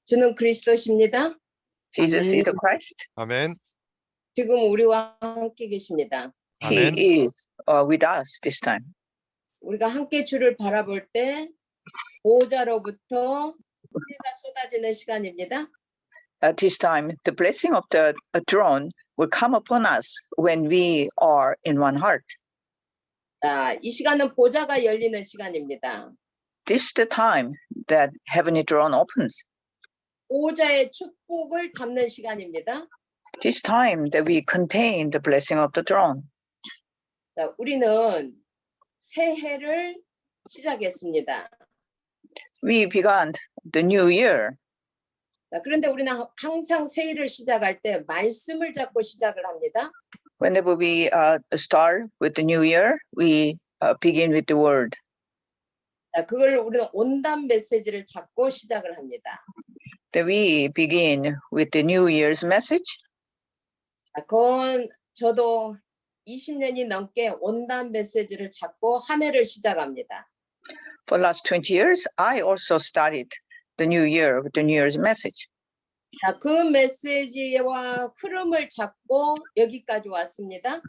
주는 그리스도십니다. Jesus is the Christ. 아멘. 지금 우리와 함께 계십니다. 아멘. He is with us this time. 우리가 함께 주를 바라볼 때 보호자로부터 은혜가 쏟아지는 시간입니다. At this time, the blessing of the throne will come upon us when we are in one heart. 자, 이 시간은 보좌가 열리는 시간입니다. This is the time that heavenly throne opens. 보호자의 축복을 담는 시간입니다. This time that we contain the blessing of the throne. 자, 우리는 새해를 시작했습니다. We began the new year. 자, 그런데 우리는 항상 새해를 시작할 때 말씀을 잡고 시작을 합니다. Whenever we start with the new year, we begin with the word. 자, 그걸 우리는 온답 메시지를 잡고 시작을 합니다. That we begin with the new year's message. 자, 그건 저도 20년이 넘게 온답 메시지를 잡고 한 해를 시작합니다. For the last 20 years, I also started the new year with the new year's message. 자, 그 메시지와 흐름을 잡고 여기까지 왔습니다.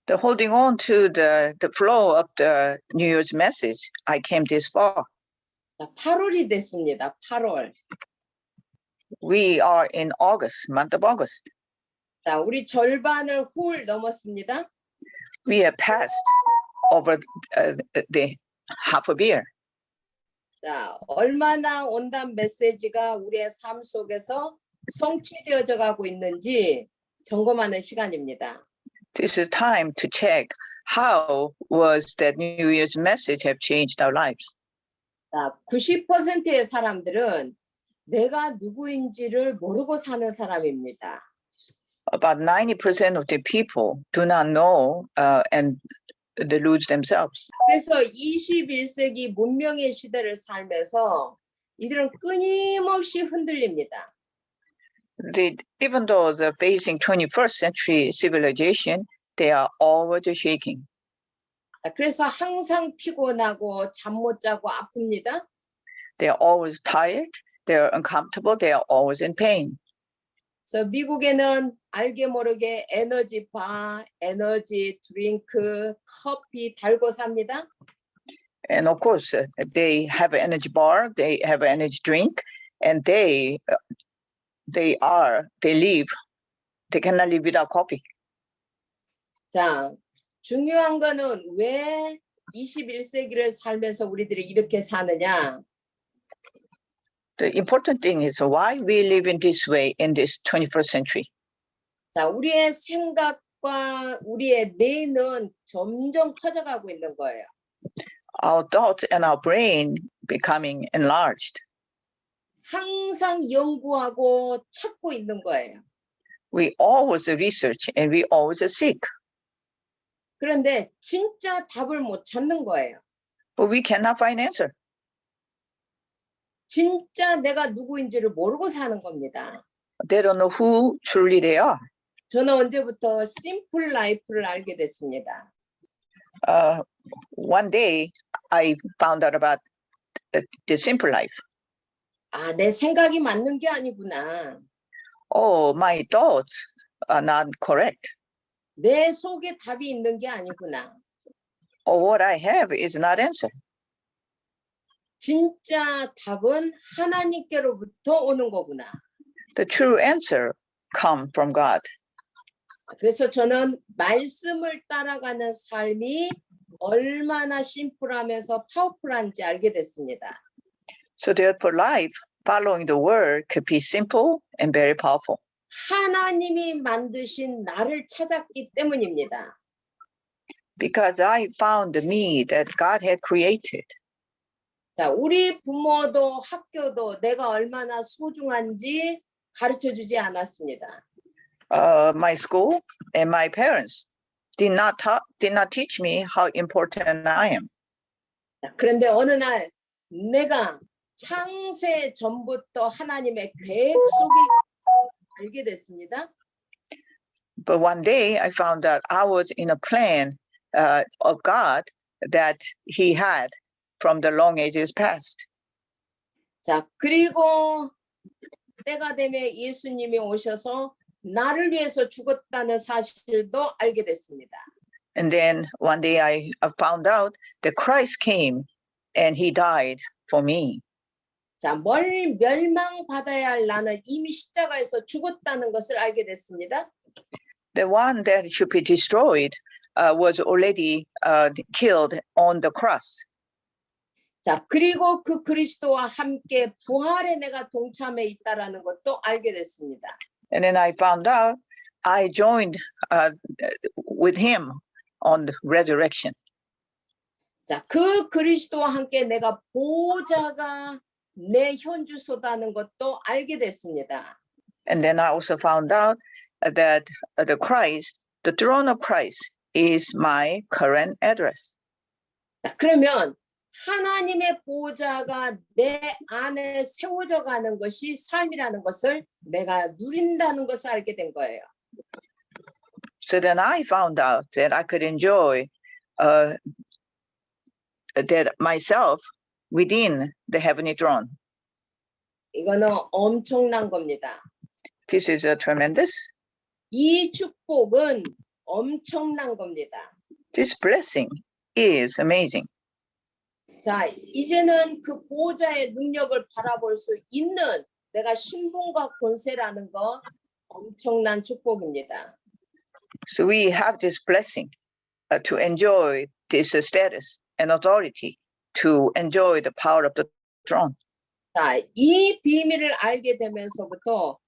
The holding on to the flow of the new year's message, I came this far. 자, 8월이 됐습니다. 8월. We are in August, month of August. 자, 우리 절반을 훌 넘었습니다. We have passed over the half a year. 자, 얼마나 온답 메시지가 우리의 삶 속에서 성취되어져 가고 있는지 점검하는 시간입니다. This is time to check how was that New Year's message have changed our lives. 자, 90%의 사람들은 내가 누구인지를 모르고 사는 사람입니다. About 90% of the people do not know and they lose themselves. 그래서 21세기 문명의 시대를 살면서 이들은 끊임없이 흔들립니다. Even though they're facing 21st century civilization, they are always shaking. 자, 그래서 항상 피곤하고 잠 못 자고 아픕니다. They are always tired, they are uncomfortable, they are always in pain. 그래서 미국에는 알게 모르게 에너지 바, 에너지 드링크, 커피 달고 삽니다. And of course, they have an energy bar, they have an energy drink, and they cannot live without coffee. 자, 중요한 거는 왜 21세기를 살면서 우리들이 이렇게 사느냐? The important thing is why we live in this way in this 21st century. 자, 우리의 생각과 우리의 뇌는 점점 커져가고 있는 거예요. Our thoughts and our brain becoming enlarged. 항상 연구하고 찾고 있는 거예요. We always research and we always seek, 그런데 진짜 답을 못 찾는 거예요. but we cannot find answer. 진짜 내가 누구인지를 모르고 사는 겁니다. They don't know who truly they are. 저는 언제부터 심플 라이프를 알게 됐습니다. One day, I found out about the simple life. 아, 내 생각이 맞는 게 아니구나. Oh, my thoughts are not correct. 내 속에 답이 있는 게 아니구나. Or what I have is not answer. 진짜 답은 하나님께로부터 오는 거구나. The true answer come from God. 그래서 저는 말씀을 따라가는 삶이 얼마나 심플하면서 파워풀한지 알게 됐습니다. So therefore, life following the word could be simple and very powerful. 하나님이 만드신 나를 찾았기 때문입니다. Because I found me that God had created. 자, 우리 부모도 학교도 내가 얼마나 소중한지 가르쳐 주지 않았습니다. My school and my parents did not teach me how important I am. 자, 그런데 어느 날 내가 창세 전부터 하나님의 계획 속에 알게 됐습니다. But one day I found out I was in a plan of God that He had from the long ages past. 자, 그리고 때가 되면 예수님이 오셔서 나를 위해서 죽었다는 사실도 알게 됐습니다. And then one day I found out that Christ came and he died for me. 자, 멸망받아야 할 나는 이미 십자가에서 죽었다는 것을 알게 됐습니다. The one that should be destroyed was already killed on the cross. 자, 그리고 그 그리스도와 함께 부활에 내가 동참해 있다라는 것도 알게 됐습니다. And then I found out I joined with him on the resurrection. 자, 그 그리스도와 함께 내가 보호자가 내 현주소다는 것도 알게 됐습니다. And then I also found out that the throne of Christ is my current address. 자, 그러면 하나님의 보호자가 내 안에 세워져 가는 것이 삶이라는 것을 내가 누린다는 것을 알게 된 거예요. So then I found out that I could enjoy that myself within the heavenly throne. 이거는 엄청난 겁니다. This is a tremendous. 이 축복은 엄청난 겁니다. This blessing is amazing. 자, 이제는 그 보호자의 능력을 바라볼 수 있는 내가 신분과 권세라는 거 엄청난 축복입니다. So we have this blessing to enjoy this status and authority to enjoy the power of the throne. 자, 이 비밀을 알게 되면서부터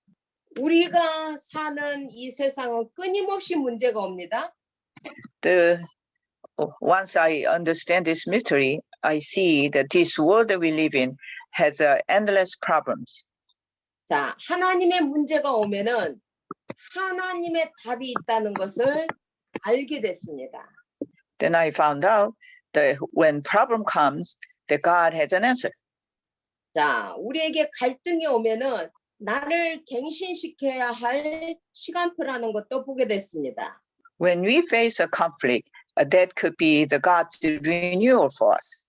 우리가 사는 이 세상은 끊임없이 문제가 옵니다. Once I understand this mystery, I see that this world that we live in has endless problems. 자, 하나님의 문제가 오면은 하나님의 답이 있다는 것을 알게 됐습니다. Then I found out that when problem comes, that God has an answer. 자, 우리에게 갈등이 오면은 나를 갱신시켜야 할 시간표라는 것도 보게 됐습니다. When we face a conflict, that could be the God's renewal for us.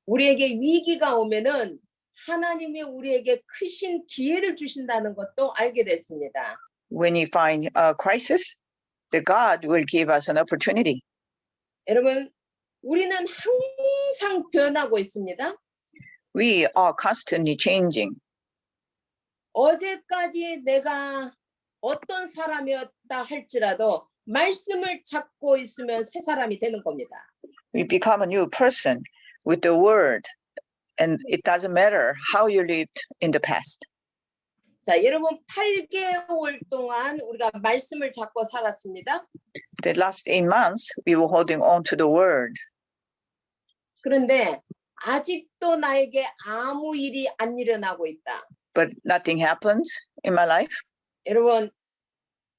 우리에게 위기가 오면은 하나님이 우리에게 크신 기회를 주신다는 것도 알게 됐습니다. When you find a crisis, the God will give us an opportunity. 여러분, 우리는 항상 변하고 있습니다. We are constantly changing. 어제까지 내가 어떤 사람이었다 할지라도 말씀을 잡고 있으면 새 사람이 되는 겁니다. We become a new person with the word, and it doesn't matter how you lived in the past. 자, 여러분 8개월 동안 우리가 말씀을 잡고 살았습니다. The last 8 months, we were holding on to the word. 그런데 아직도 나에게 아무 일이 안 일어나고 있다. But nothing happens in my life. 여러분,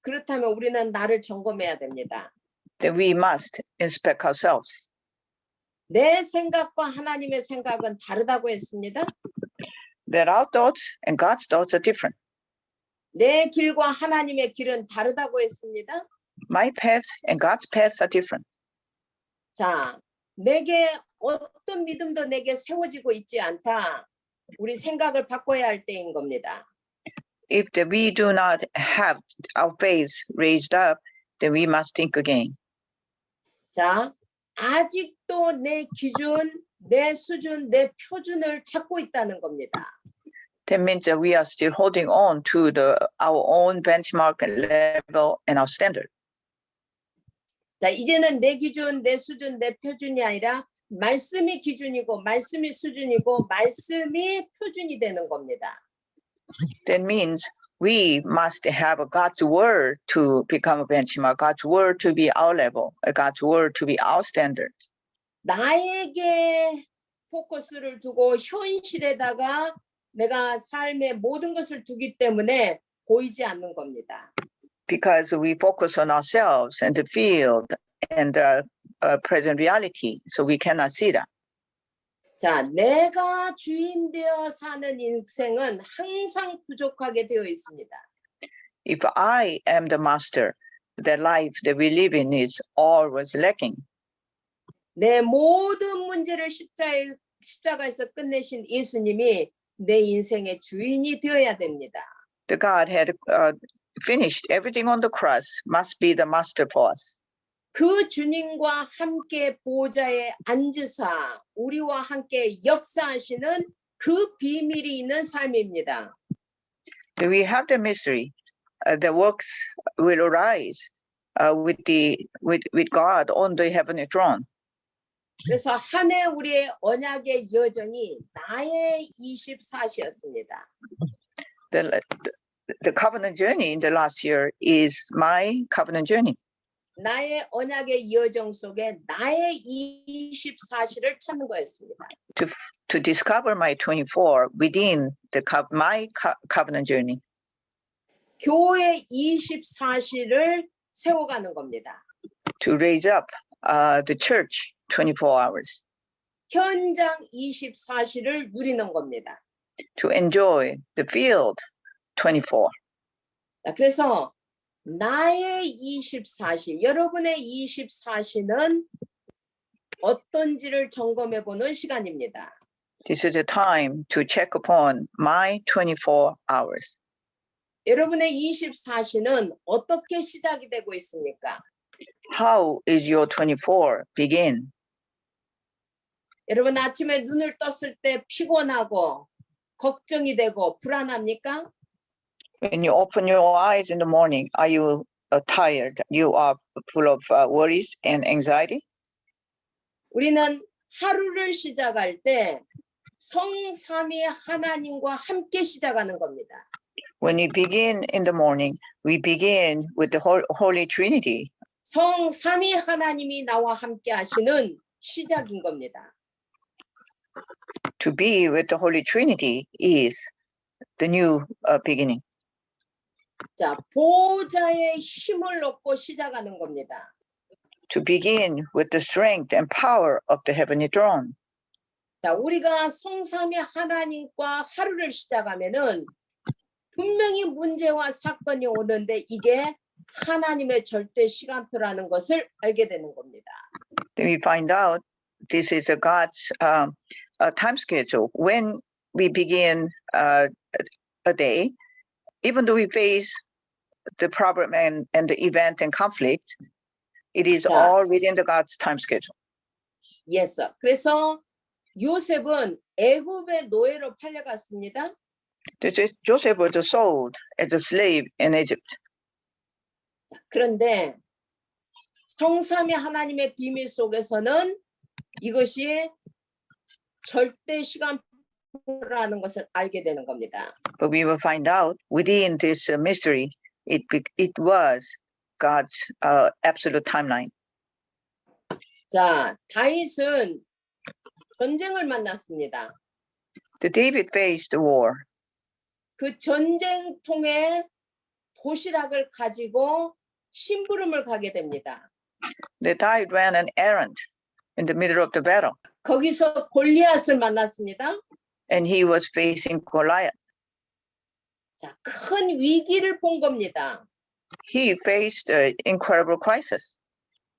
그렇다면 우리는 나를 점검해야 됩니다. Then we must inspect ourselves. 내 생각과 하나님의 생각은 다르다고 했습니다. That our thoughts and God's thoughts are different. 내 길과 하나님의 길은 다르다고 했습니다. My path and God's paths are different. 자, 내게 어떤 믿음도 내게 세워지고 있지 않다. 우리 생각을 바꿔야 할 때인 겁니다. If we do not have our faith raised up, then we must think again. 자, 아직도 내 기준, 내 수준, 내 표준을 찾고 있다는 겁니다. That means that we are still holding on to our own benchmark level and our standard. 자, 이제는 내 기준, 내 수준, 내 표준이 아니라 말씀이 기준이고 말씀이 수준이고 말씀이 표준이 되는 겁니다. That means we must have God's word to become a benchmark, God's word to be our level, God's word to be our standard. 나에게 포커스를 두고 현실에다가 내가 삶의 모든 것을 두기 때문에 보이지 않는 겁니다. Because we focus on ourselves and the field and the present reality, so we cannot see that. 자, 내가 주인 되어 사는 인생은 항상 부족하게 되어 있습니다. If I am the master, the life that we live in is always lacking. 내 모든 문제를 십자가에서 끝내신 예수님이 내 인생의 주인이 되어야 됩니다. The God had finished everything on the cross, must be the master for us. 그 주님과 함께 보좌에 앉으사 우리와 함께 역사하시는 그 비밀이 있는 삶입니다. We have the mystery. The works will arise with God on the heavenly throne. 그래서 한 해 우리의 언약의 여정이 나의 24시였습니다. The covenant journey in the last year is my covenant journey. 나의 언약의 여정 속에 나의 24시를 찾는 거였습니다. To discover my 24 within my covenant journey. 교회 24시를 세워가는 겁니다. To raise up the church 24 hours. 현장 24시를 누리는 겁니다. To enjoy the field 24. 그래서 나의 24시, 여러분의 24시는 어떤지를 점검해 보는 시간입니다. This is a time to check upon my 24 hours. 여러분의 24시는 어떻게 시작이 되고 있습니까? How is your 24 begin? 여러분 아침에 눈을 떴을 때 피곤하고 걱정이 되고 불안합니까? When you open your eyes in the morning, are you tired? You are full of worries and anxiety? 우리는 하루를 시작할 때 성삼위 하나님과 함께 시작하는 겁니다. When we begin in the morning, we begin with the Holy Trinity. 성삼위 하나님이 나와 함께 하시는 시작인 겁니다. To be with the Holy Trinity is the new beginning. 자, 보좌의 힘을 얻고 시작하는 겁니다. To begin with the strength and power of the heavenly throne. 자, 우리가 성삼위 하나님과 하루를 시작하면은 분명히 문제와 사건이 오는데 이게 하나님의 절대 시간표라는 것을 알게 되는 겁니다. Then we find out this is a God's time schedule. When we begin a day, even though we face the problem and the event and conflict, it is 자. all within the God's time schedule. Yes. 그래서 요셉은 애굽의 노예로 팔려갔습니다. Joseph was sold as a slave in Egypt. 그런데 성삼위 하나님의 비밀 속에서는 이것이 절대 시간표라는 것을 알게 되는 겁니다. But we will find out within this mystery, it was God's absolute timeline. 자, 다윗은 전쟁을 만났습니다. The David faced the war. 그 전쟁통에 도시락을 가지고 심부름을 가게 됩니다. The David ran an errand in the middle of the battle, 거기서 골리앗을 만났습니다. and he was facing Goliath. 자, 큰 위기를 본 겁니다. He faced an incredible crisis.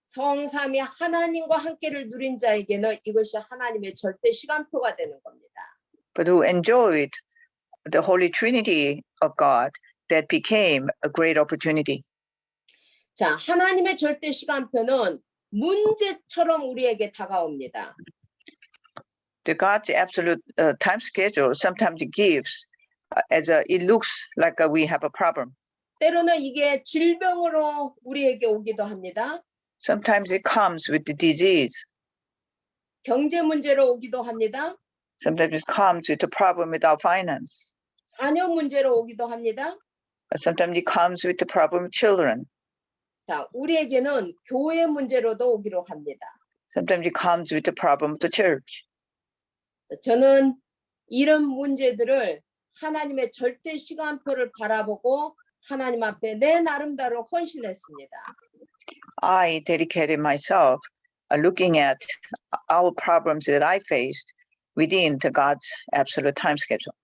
성삼위 하나님과 함께를 누린 자에게는 이것이 하나님의 절대 시간표가 되는 겁니다. But who enjoyed the Holy Trinity of God, that became a great opportunity. 자, 하나님의 절대 시간표는 문제처럼 우리에게 다가옵니다. The God's absolute time schedule sometimes gives it looks like we have a problem. 때로는 이게 질병으로 우리에게 오기도 합니다. Sometimes it comes with the disease. 경제 문제로 오기도 합니다. Sometimes it comes with a problem with our finance. 자녀 문제로 오기도 합니다. Sometimes it comes with the problem with children. 자, 우리에게는 교회 문제로도 오기로 합니다. Sometimes it comes with the problem of the church. 자, 저는 이런 문제들을 하나님의 절대 시간표를 바라보고 하나님 앞에 내 나름대로 헌신했습니다. I dedicated myself looking at our problems that I faced within the God's absolute time schedule.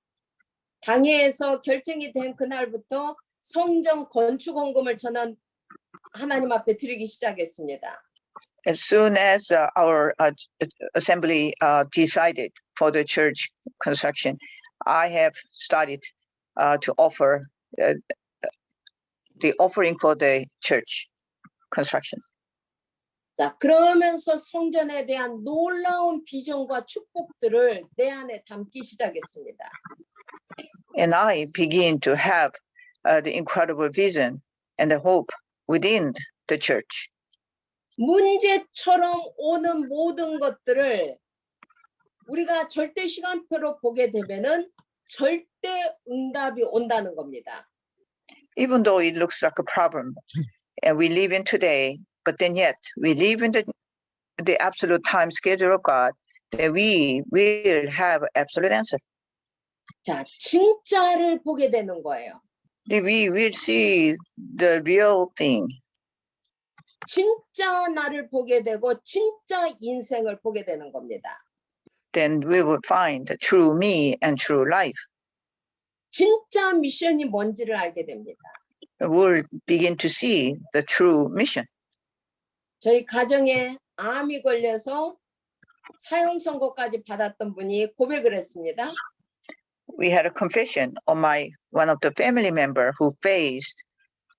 당회에서 결정이 된 그날부터 성전 건축 헌금을 저는 하나님 앞에 드리기 시작했습니다. As soon as our assembly decided for the church construction, I have started to offer the offering for the church construction. 자, 그러면서 성전에 대한 놀라운 비전과 축복들을 내 안에 담기 시작했습니다. And I begin to have the incredible vision and the hope within the church. 문제처럼 오는 모든 것들을 우리가 절대 시간표로 보게 되면은 절대 응답이 온다는 겁니다. Even though it looks like a problem and we live in today, but then yet we live in the absolute time schedule of God, that we will have absolute answer. 자, 진짜를 보게 되는 거예요. That we will see the real thing. 진짜 나를 보게 되고 진짜 인생을 보게 되는 겁니다. Then we will find the true me and true life. 진짜 미션이 뭔지를 알게 됩니다. We'll begin to see the true mission. 저희 가정에 암이 걸려서 사형 선고까지 받았던 분이 고백을 했습니다. We had a confession on one of the family member who faced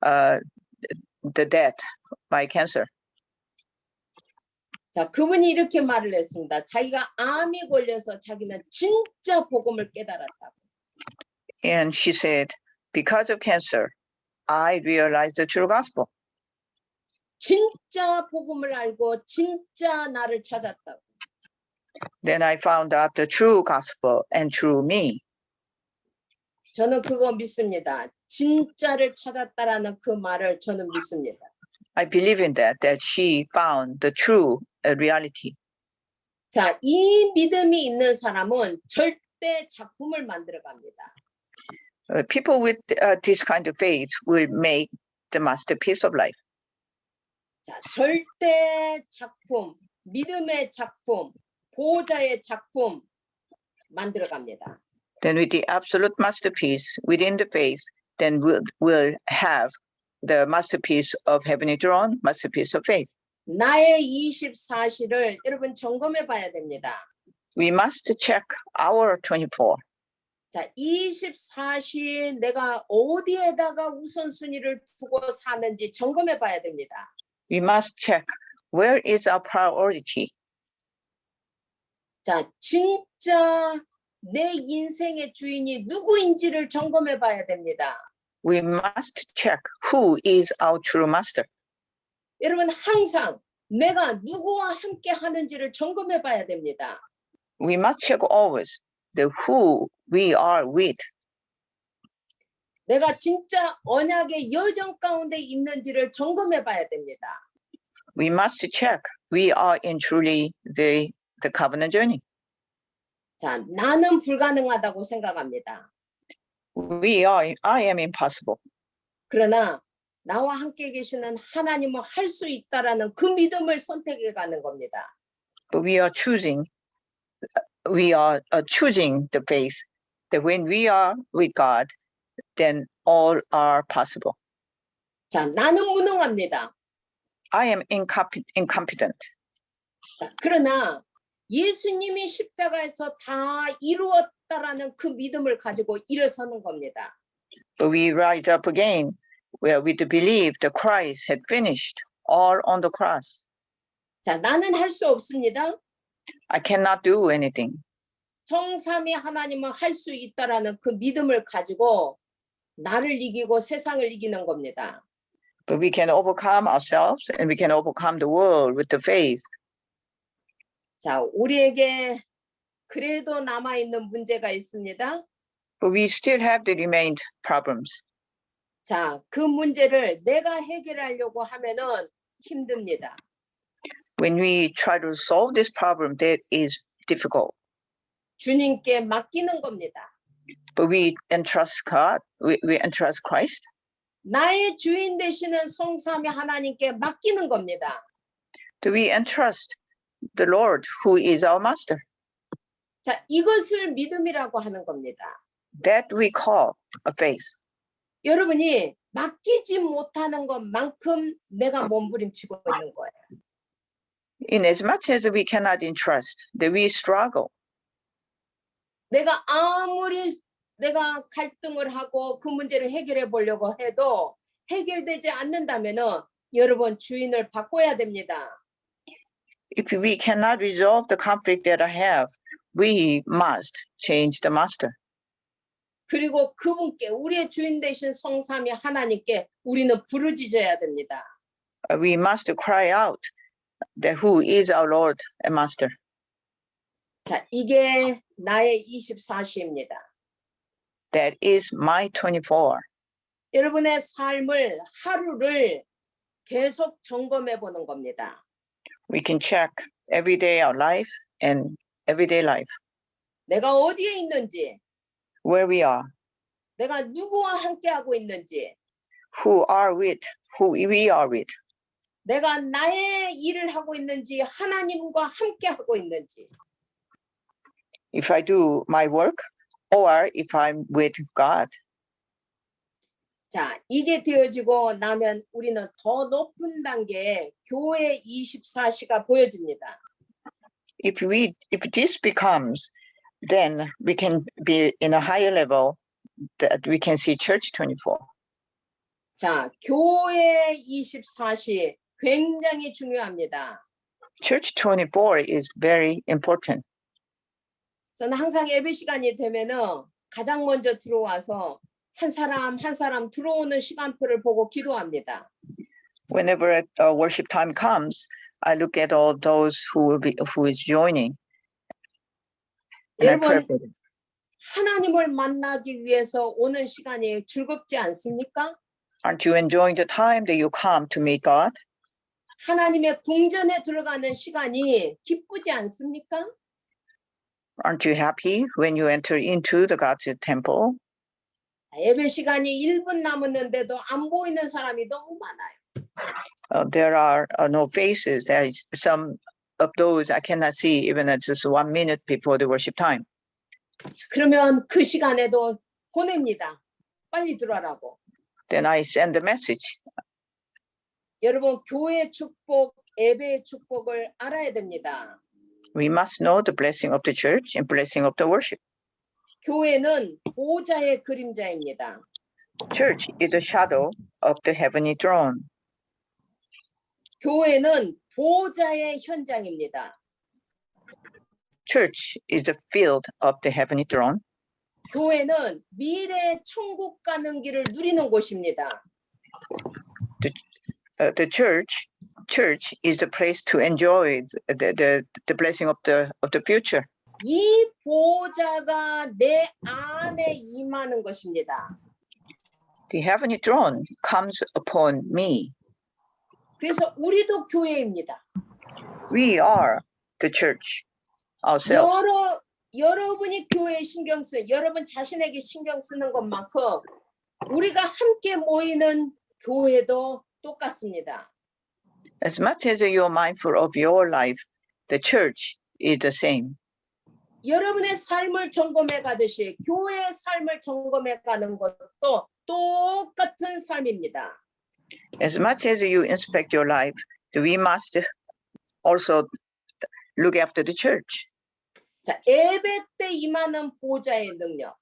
the death by cancer. 자, 그분이 이렇게 말을 했습니다. 자기가 암이 걸려서 자기는 진짜 복음을 깨달았다고. And she said, because of cancer, I realized the true gospel. 진짜 복음을 알고 진짜 나를 찾았다고. Then I found out the true gospel and true me. 저는 그거 믿습니다. 진짜를 찾았다라는 그 말을 저는 믿습니다. I believe in that she found the true reality. 자, 이 믿음이 있는 사람은 절대 작품을 만들어 갑니다. People with this kind of faith will make the masterpiece of life. 자, 절대 작품, 믿음의 작품, 보호자의 작품 만들어 갑니다. Then with the absolute masterpiece within the faith, then we'll have the masterpiece of heavenly throne, masterpiece of faith. 나의 24시를 여러분 점검해 봐야 됩니다. We must check our 24. 자, 24시 내가 어디에다가 우선순위를 두고 사는지 점검해 봐야 됩니다. We must check where is our priority. 자, 진짜 내 인생의 주인이 누구인지를 점검해 봐야 됩니다. We must check who is our true master. 여러분 항상 내가 누구와 함께 하는지를 점검해 봐야 됩니다. We must check always the who we are with. 내가 진짜 언약의 여정 가운데 있는지를 점검해 봐야 됩니다. We must check we are in truly the covenant journey. 자, 나는 불가능하다고 생각합니다. I am impossible. 그러나 나와 함께 계시는 하나님은 할 수 있다라는 그 믿음을 선택해 가는 겁니다. But we are choosing the faith that when we are with God, then all are possible. 자, 나는 무능합니다. I am incompetent. 자, 그러나 예수님이 십자가에서 다 이루었다라는 그 믿음을 가지고 일어서는 겁니다. But we rise up again where we believe that Christ had finished all on the cross. 자, 나는 할 수 없습니다. I cannot do anything. 성삼위 하나님은 할 수 있다라는 그 믿음을 가지고 나를 이기고 세상을 이기는 겁니다. But we can overcome ourselves and we can overcome the world with the faith. 자, 우리에게 그래도 남아있는 문제가 있습니다. But we still have the remained problems. 자, 그 문제를 내가 해결하려고 하면은 힘듭니다. When we try to solve this problem, that is difficult. 주님께 맡기는 겁니다. But we entrust God, we entrust Christ. 나의 주인 되시는 성삼위 하나님께 맡기는 겁니다. Do we entrust the Lord who is our master? 자, 이것을 믿음이라고 하는 겁니다. That we call a faith. 여러분이 맡기지 못하는 것만큼 내가 몸부림치고 있는 거예요. In as much as we cannot entrust, that we struggle. 내가 아무리 내가 갈등을 하고 그 문제를 해결해 보려고 해도 해결되지 않는다면은 여러분 주인을 바꿔야 됩니다. If we cannot resolve the conflict that I have, we must change the master. 그리고 그분께 우리의 주인 되신 성삼위 하나님께 우리는 부르짖어야 됩니다. We must cry out that who is our Lord and Master. 자, 이게 나의 24시입니다. That is my 24. 여러분의 삶을 하루를 계속 점검해 보는 겁니다. We can check every day our life and everyday life, 내가 어디에 있는지, where we are, 내가 누구와 함께 하고 있는지, who we are with, 내가 나의 일을 하고 있는지, 하나님과 함께 하고 있는지. if I do my work or if I'm with God. 자, 이게 되어지고 나면 우리는 더 높은 단계의 교회 24시가 보여집니다. If this becomes, then we can be in a higher level that we can see church 24. 자, 교회 24시 굉장히 중요합니다. Church 24 is very important. 저는 항상 예배 시간이 되면은 가장 먼저 들어와서 한 사람 한 사람 들어오는 시간표를 보고 기도합니다. Whenever worship time comes, I look at all those who is joining. And I pray 여러분, for them. 하나님을 만나기 위해서 오는 시간이 즐겁지 않습니까? Aren't you enjoying the time that you come to meet God? 하나님의 궁전에 들어가는 시간이 기쁘지 않습니까? Aren't you happy when you enter into the God's temple? 예배 시간이 1분 남았는데도 안 보이는 사람이 너무 많아요. There are no faces. There is some of those I cannot see even at just 1 minute before the worship time. 그러면 그 시간에도 보냅니다. 빨리 들어라고. Then I send the message. 여러분, 교회의 축복, 예배의 축복을 알아야 됩니다. We must know the blessing of the church and blessing of the worship. 교회는 보좌의 그림자입니다. Church is the shadow of the heavenly throne. 교회는 보좌의 현장입니다. Church is the field of the heavenly throne. 교회는 미래 천국 가는 길을 누리는 곳입니다. The church is the place to enjoy the blessing of the future. 이 보좌가 내 안에 임하는 것입니다. The heavenly throne comes upon me. 그래서 우리도 교회입니다. We are the church ourselves. 여러분이 교회에 신경 여러분 자신에게 신경 쓰는 것만큼 우리가 함께 모이는 교회도 똑같습니다. As much as you are mindful of your life, the church is the same. 여러분의 삶을 점검해 가듯이 교회의 삶을 점검해 가는 것도 똑같은 삶입니다. As much as you inspect your life, we must also look after the church. 자, 예배 때 임하는 보좌의 능력.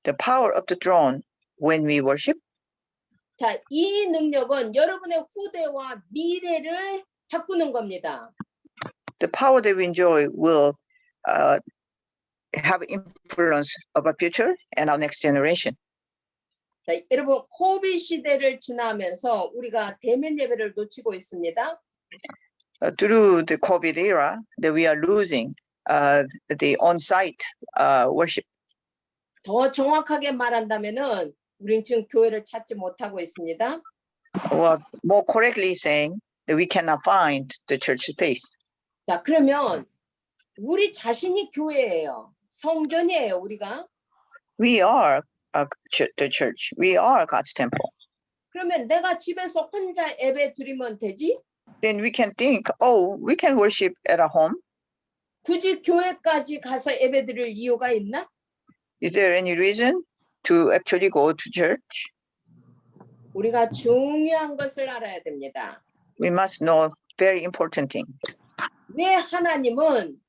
The power of the throne when we worship. 자, 이 능력은 여러분의 후대와 미래를 바꾸는 겁니다. The power that we enjoy will have influence of our future and our next generation. 자, 여러분 코비드 시대를 지나면서 우리가 대면 예배를 놓치고 있습니다. Through the COVID era, that we are losing the on-site worship. 더 정확하게 말한다면은 우린 지금 교회를 찾지 못하고 있습니다. Well, more correctly saying that we cannot find the church space. 자, 그러면 우리 자신이 교회예요. 성전이에요, 우리가. We are the church. We are God's temple. 그러면 내가 집에서 혼자 예배 드리면 되지? Then we can think, oh, we can worship at our home. 굳이 교회까지 가서 예배 드릴 이유가 있나? Is there any reason to actually go to church? 우리가 중요한 것을 알아야 됩니다. We must know very important thing. 왜 하나님은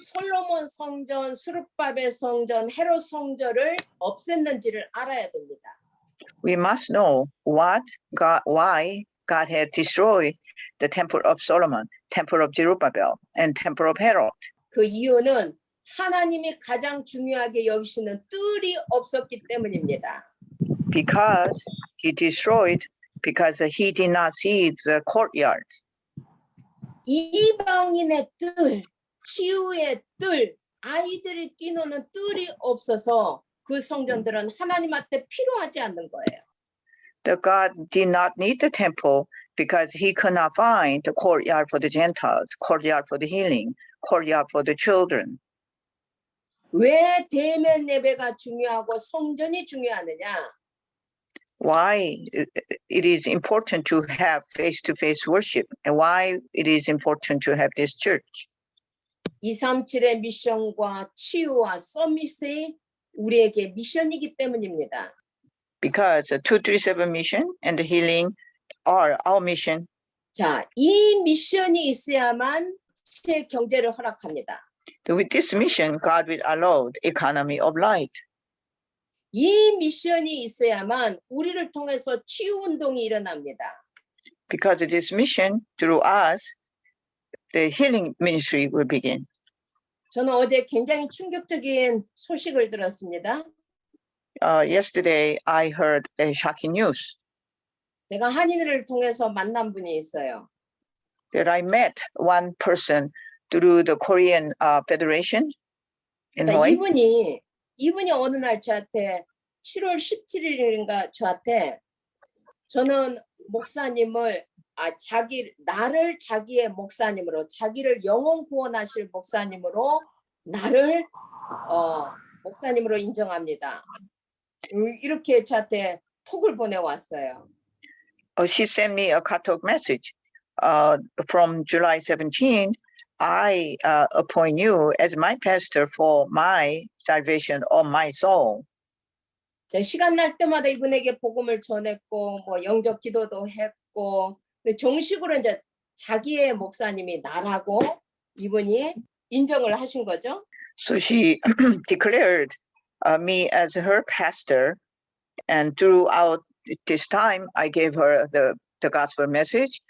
솔로몬 성전, 스룹바벨 성전, 헤롯 성전을 없앴는지를 알아야 됩니다. We must know why God had destroyed the temple of Solomon, temple of Zerubbabel, and temple of Herod. 그 이유는 하나님이 가장 중요하게 여기시는 뜰이 없었기 때문입니다. Because he destroyed, because he did not see the courtyard. 이방인의 뜰, 치유의 뜰, 아이들이 뛰노는 뜰이 없어서 그 성전들은 하나님한테 필요하지 않는 거예요. The God did not need the temple because he could not find the courtyard for the Gentiles, courtyard for the healing, courtyard for the children. 왜 대면 예배가 중요하고 성전이 중요하느냐? Why it is important to have face-to-face worship and why it is important to have this church. 237의 미션과 치유와 서밋이 우리에게 미션이기 때문입니다. Because the 237 mission and the healing are our mission. 자, 이 미션이 있어야만 새 경제를 허락합니다. With this mission, God will allow the economy of light. 이 미션이 있어야만 우리를 통해서 치유 운동이 일어납니다. Because of this mission, through us, the healing ministry will begin. 저는 어제 굉장히 충격적인 소식을 들었습니다. Yesterday, I heard a shocking news 내가 한인회를 통해서 만난 분이 있어요. that I met one person through the Korean Federation in 그러니까 Hawaii. 이분이 어느 날 저한테 7월 17일인가 저한테 저는 목사님을 나를 자기의 목사님으로 자기를 영혼 구원하실 목사님으로 나를 목사님으로 인정합니다. 이렇게 저한테 톡을 보내왔어요. She sent me a Katok message from July 17. I appoint you as my pastor for my salvation of my soul. 시간 날 때마다 이분에게 복음을 전했고 뭐 영접 기도도 했고 근데 정식으로 이제 자기의 목사님이 나라고 이분이 인정을 하신 거죠. So she declared me as her pastor, and throughout this time, I gave her the gospel message.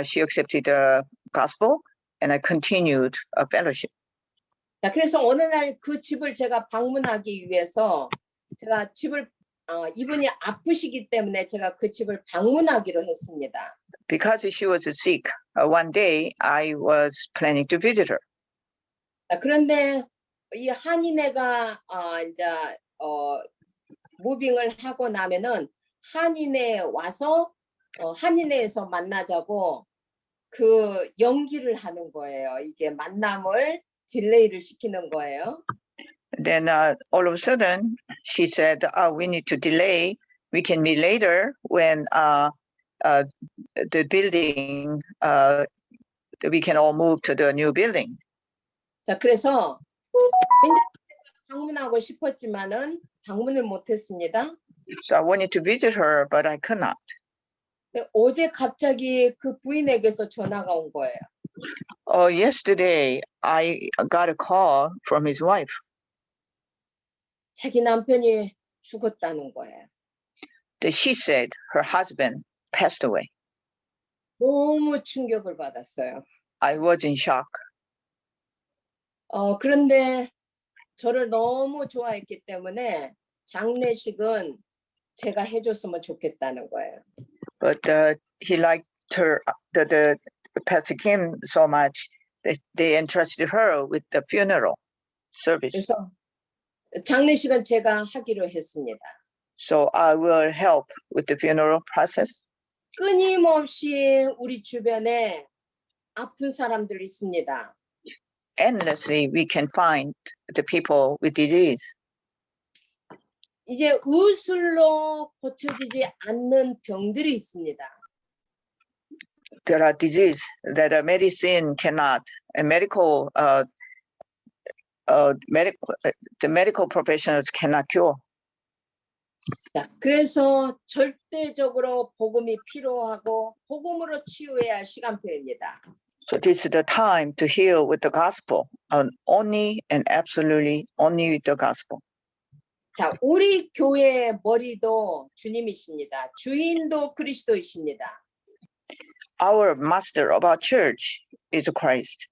She accepted the gospel, and I continued a fellowship. 자, 그래서 어느 날 그 집을 제가 방문하기 위해서 제가 집을 이분이 아프시기 때문에 제가 그 집을 방문하기로 했습니다. Because she was sick, one day I was planning to visit her. 자, 그런데 이 한인회가 이제 무빙을 하고 나면은 한인회에 와서 한인회에서 만나자고 그 연기를 하는 거예요. 이게 만남을 딜레이를 시키는 거예요. Then all of a sudden, she said, we need to delay. We can meet later when the building, we can all move to the new building. 자, 그래서 굉장히 방문하고 싶었지만은 방문을 못했습니다. So I wanted to visit her, but I could not. 어제 갑자기 그 부인에게서 전화가 온 거예요. Yesterday, I got a call from his wife. 자기 남편이 죽었다는 거예요. That she said her husband passed away. 너무 충격을 받았어요. I was in shock. 그런데 저를 너무 좋아했기 때문에 장례식은 제가 해줬으면 좋겠다는 거예요. But he liked her, the Pastor Kim so much that they entrusted her with the funeral service. 그래서 장례식은 제가 하기로 했습니다. So I will help with the funeral process. 끊임없이 우리 주변에 아픈 사람들이 있습니다. Endlessly, we can find the people with disease. 이제 의술로 고쳐지지 않는 병들이 있습니다. There are diseases that a medicine cannot, a the medical professionals cannot cure. 자, 그래서 절대적으로 복음이 필요하고 복음으로 치유해야 할 시간표입니다. So this is the time to heal with the gospel, and only and absolutely only with the gospel. 자, 우리 교회의 머리도 주님이십니다. 주인도 그리스도이십니다. Our master of our church is Christ.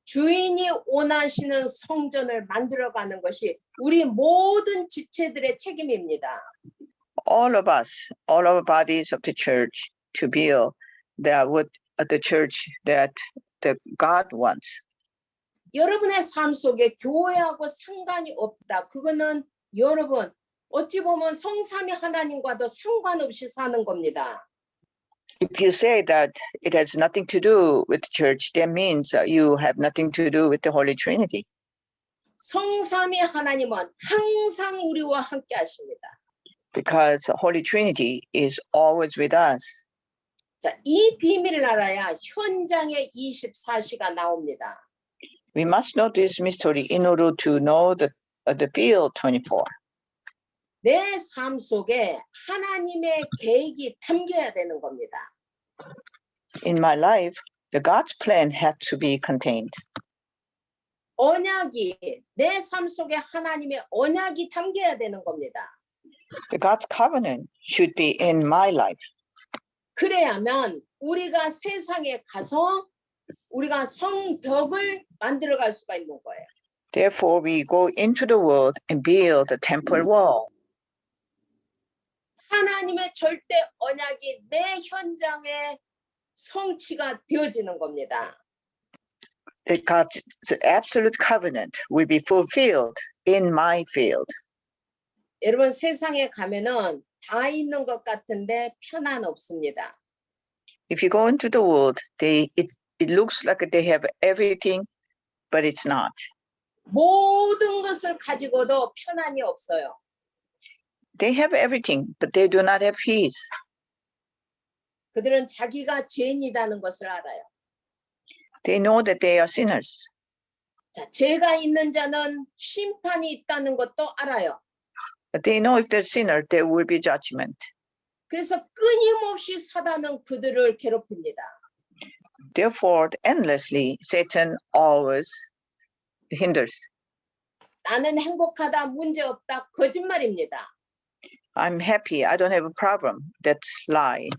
주인이 원하시는 성전을 만들어가는 것이 우리 모든 지체들의 책임입니다. All of us, all of bodies of the church, to build that what the church that the God wants. 여러분의 삶 속에 교회하고 상관이 없다. 그거는 여러분 어찌 보면 성삼위 하나님과도 상관없이 사는 겁니다. If you say that it has nothing to do with the church, that means you have nothing to do with the Holy Trinity. 성삼위 하나님은 항상 우리와 함께 하십니다. Because the Holy Trinity is always with us. 자, 이 비밀을 알아야 현장에 24시가 나옵니다. We must know this mystery in order to know the field 24. 내 삶 속에 하나님의 계획이 담겨야 되는 겁니다. In my life, the God's plan had to be contained. 언약이 내 삶 속에 하나님의 언약이 담겨야 되는 겁니다. The God's covenant should be in my life. 그래야만 우리가 세상에 가서 우리가 성벽을 만들어갈 수가 있는 거예요. Therefore, we go into the world and build the temple wall. 하나님의 절대 언약이 내 현장에 성취가 되어지는 겁니다. That God's absolute covenant will be fulfilled in my field. 여러분 세상에 가면은 다 있는 것 같은데 편안 없습니다. If you go into the world, it looks like they have everything, but it's not. 모든 것을 가지고도 편안이 없어요. They have everything, but they do not have peace. 그들은 자기가 죄인이라는 것을 알아요. They know that they are sinners. 자, 죄가 있는 자는 심판이 있다는 것도 알아요. But they know if they're sinner, there will be judgment. 그래서 끊임없이 사단은 그들을 괴롭힙니다. Therefore, endlessly, Satan always hinders. 나는 행복하다, 문제 없다, 거짓말입니다. I'm happy, I don't have a problem. That's lie.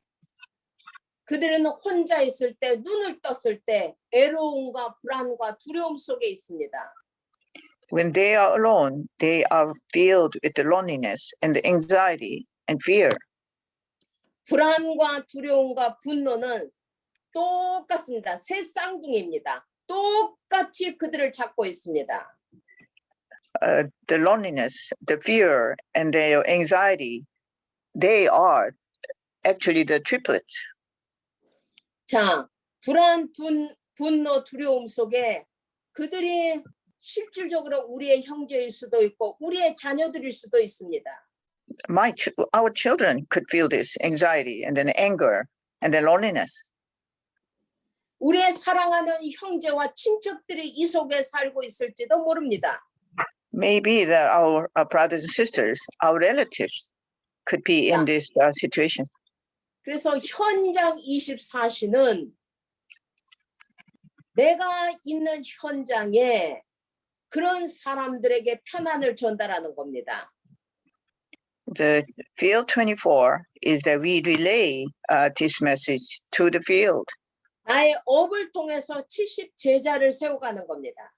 그들은 혼자 있을 때, 눈을 떴을 때 애로움과 불안과 두려움 속에 있습니다. When they are alone, they are filled with the loneliness and the anxiety and fear. 불안과 두려움과 분노는 똑같습니다. 새 쌍둥이입니다. 똑같이 그들을 잡고 있습니다. The loneliness, the fear, and the anxiety, they are actually the triplets. 자, 불안, 분노, 두려움 속에 그들이 실질적으로 우리의 형제일 수도 있고 우리의 자녀들일 수도 있습니다. Our children could feel this anxiety and then anger and then loneliness. 우리의 사랑하는 형제와 친척들이 이 속에 살고 있을지도 모릅니다. Maybe that our brothers and sisters, our relatives, could be in this situation. 그래서 현장 24시는 내가 있는 현장에 그런 사람들에게 편안을 전달하는 겁니다. The field 24 is that we relay this message to the field. 나의 업을 통해서 70 제자를 세워가는 겁니다.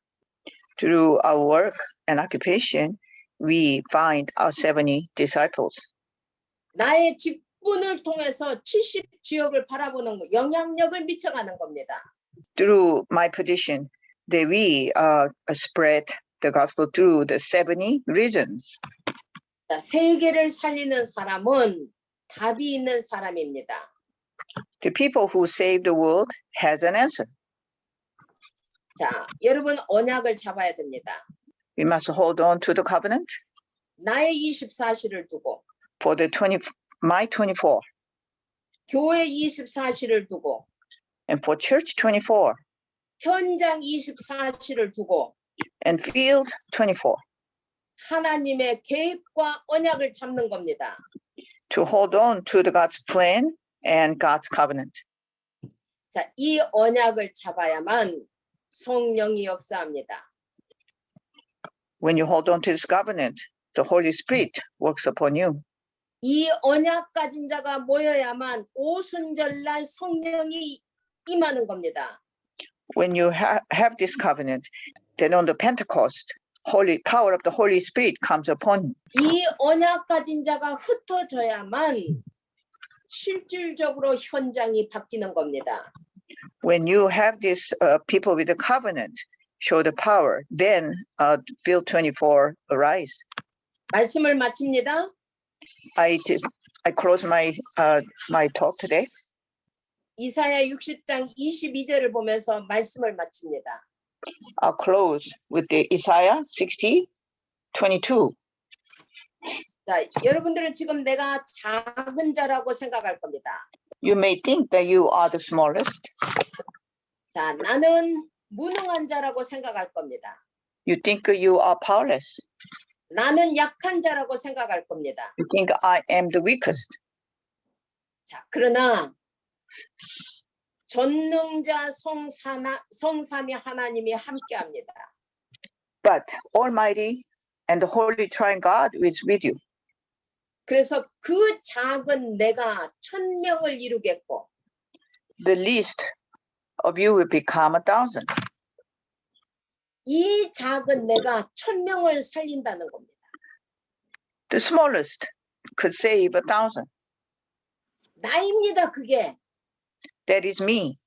Through our work and occupation, we find our 70 disciples. 나의 직분을 통해서 70 지역을 바라보는 거, 영향력을 미쳐가는 겁니다. Through my position, that we spread the gospel through the 70 regions. 자, 세계를 살리는 사람은 답이 있는 사람입니다. The people who save the world has an answer. 자, 여러분 언약을 잡아야 됩니다. We must hold on to the covenant 나의 24시를 두고 for the my 24 교회 24시를 두고 and for church 24 현장 24시를 두고 and field 24 하나님의 계획과 언약을 잡는 겁니다. to hold on to the God's plan and God's covenant. 자, 이 언약을 잡아야만 성령이 역사합니다. When you hold on to this covenant, the Holy Spirit works upon you. 이 언약 가진 자가 모여야만 오순절날 성령이 임하는 겁니다. When you have this covenant, then on the Pentecost, holy power of the Holy Spirit comes upon you. 이 언약 가진 자가 흩어져야만 실질적으로 현장이 바뀌는 겁니다. When you have this people with the covenant show the power, then Bill 24 arise. 말씀을 마칩니다. I close my my talk today. 이사야 60장 22절을 보면서 말씀을 마칩니다. I'll close with the Isaiah 60:22. 자, 여러분들은 지금 내가 작은 자라고 생각할 겁니다. You may think that you are the smallest. 자, 나는 무능한 자라고 생각할 겁니다. You think you are powerless. 나는 약한 자라고 생각할 겁니다. You think I am the weakest. 자, 그러나 전능자 성삼위 하나님이 함께합니다. But Almighty and the Holy Triune God is with you. 그래서 그 작은 내가 1000명을 이루겠고 The least of you will become 1,000. 이 작은 내가 1000명을 살린다는 겁니다. The smallest could save 1,000. 나입니다. 그게 That is me.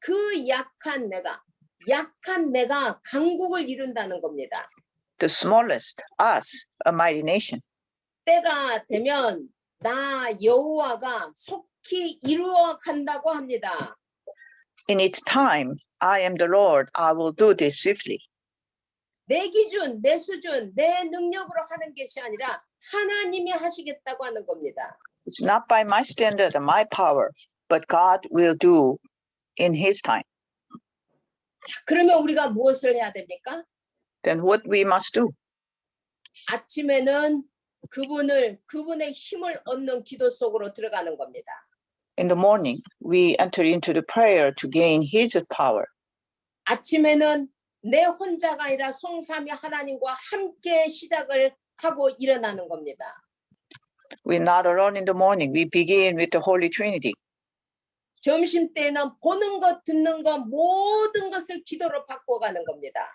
그 약한 내가 강국을 이룬다는 겁니다. The smallest, us, a mighty nation. 때가 되면 나 여호와가 속히 이루어 간다고 합니다. In its time, I am the Lord. I will do this swiftly. 내 기준, 내 수준, 내 능력으로 하는 것이 아니라 하나님이 하시겠다고 하는 겁니다. It's not by my standard and my power, but God will do in His time. 자, 그러면 우리가 무엇을 해야 됩니까? Then what we must do? 아침에는 그분의 힘을 얻는 기도 속으로 들어가는 겁니다. In the morning, we enter into the prayer to gain His power. 아침에는 내 혼자가 아니라 성삼위 하나님과 함께 시작을 하고 일어나는 겁니다. We're not alone in the morning. We begin with the Holy Trinity. 점심 때는 보는 것, 듣는 것 모든 것을 기도로 바꿔가는 겁니다.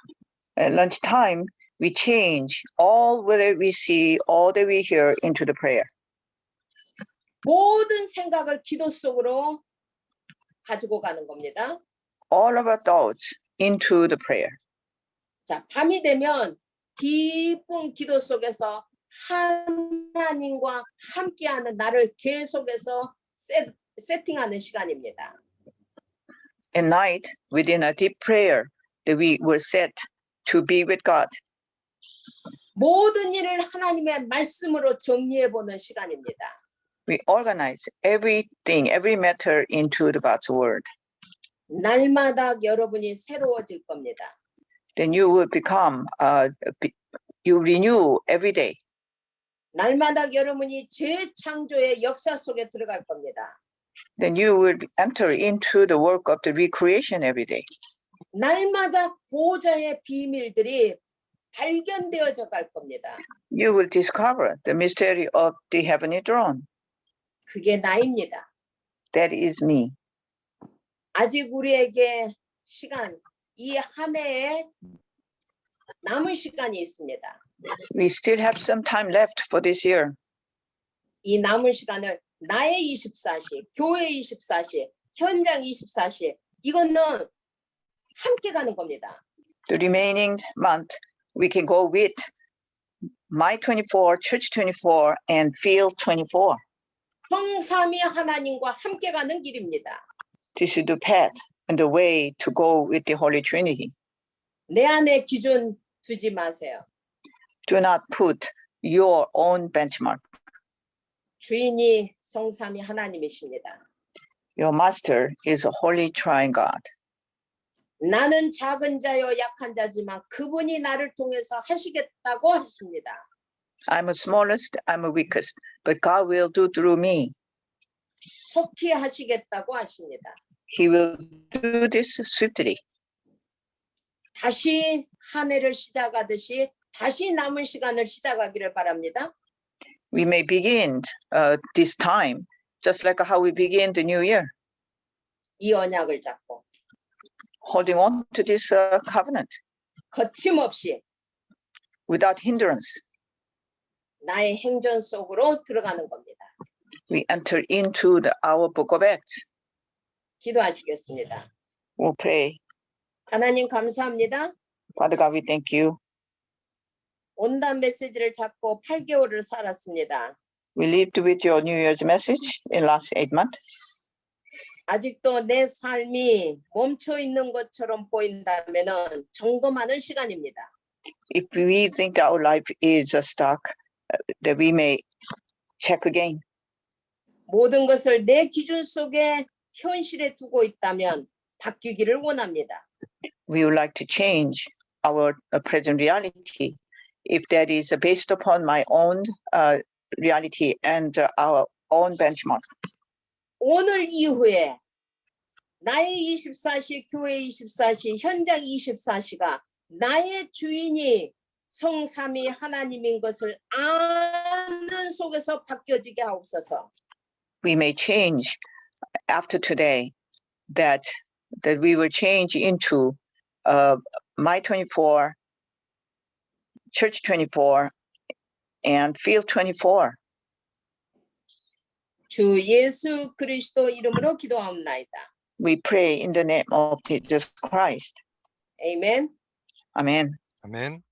At lunchtime, we change all that we see, all that we hear into the prayer. 모든 생각을 기도 속으로 가지고 가는 겁니다. All of our thoughts into the prayer. 자, 밤이 되면 깊은 기도 속에서 하나님과 함께하는 나를 계속해서 세팅하는 시간입니다. At night, within a deep prayer, that we were set to be with God. 모든 일을 하나님의 말씀으로 정리해보는 시간입니다. We organize everything, every matter into the God's word. 날마다 여러분이 새로워질 겁니다. Then you will become, you renew every day. 날마다 여러분이 재창조의 역사 속에 들어갈 겁니다. Then you will enter into the work of the recreation every day. 날마다 보좌의 비밀들이 발견되어져 갈 겁니다. You will discover the mystery of the heavenly throne. 그게 나입니다. That is me. 아직 우리에게 시간, 이 한 해에 남은 시간이 있습니다. We still have some time left for this year. 이 남은 시간을 나의 24시, 교회 24시, 현장 24시, 이거는 함께 가는 겁니다. The remaining month, we can go with My 24, Church 24, and Field 24. 성삼위 하나님과 함께 가는 길입니다. This is the path and the way to go with the Holy Trinity. 내 안에 기준 두지 마세요. Do not put your own benchmark. 주인이 성삼위 하나님이십니다. Your master is a holy triune God. 나는 작은 자요 약한 자지만 그분이 나를 통해서 하시겠다고 하십니다. I'm the smallest, I'm the weakest, but God will do through me. 속히 하시겠다고 하십니다. He will do this swiftly. 다시 한 해를 시작하듯이 다시 남은 시간을 시작하기를 바랍니다. We may begin this time just like how we begin the new year, 이 언약을 잡고 holding on to this covenant 거침없이 without hindrance. 나의 행전 속으로 들어가는 겁니다. We enter into our book of Acts. 기도하시겠습니다. We'll pray. 하나님 감사합니다. Father God, we thank you. 온단 메시지를 잡고 8개월을 살았습니다. We lived with your New Year's message in last 8 months. 아직도 내 삶이 멈춰 있는 것처럼 보인다면은 점검하는 시간입니다. If we think that our life is stuck, that we may check again. 모든 것을 내 기준 속에 현실에 두고 있다면 바뀌기를 원합니다. We would like to change our present reality if that is based upon my own reality and our own benchmark. 오늘 이후에 나의 24시, 교회 24시, 현장 24시가 나의 주인이 성삼위 하나님인 것을 아는 속에서 바뀌어지게 하옵소서. We may change after today that we will change into my 24, church 24, and field 24. 주 예수 그리스도 이름으로 기도하옵나이다. We pray in the name of Jesus Christ. 아멘. Amen. 아멘.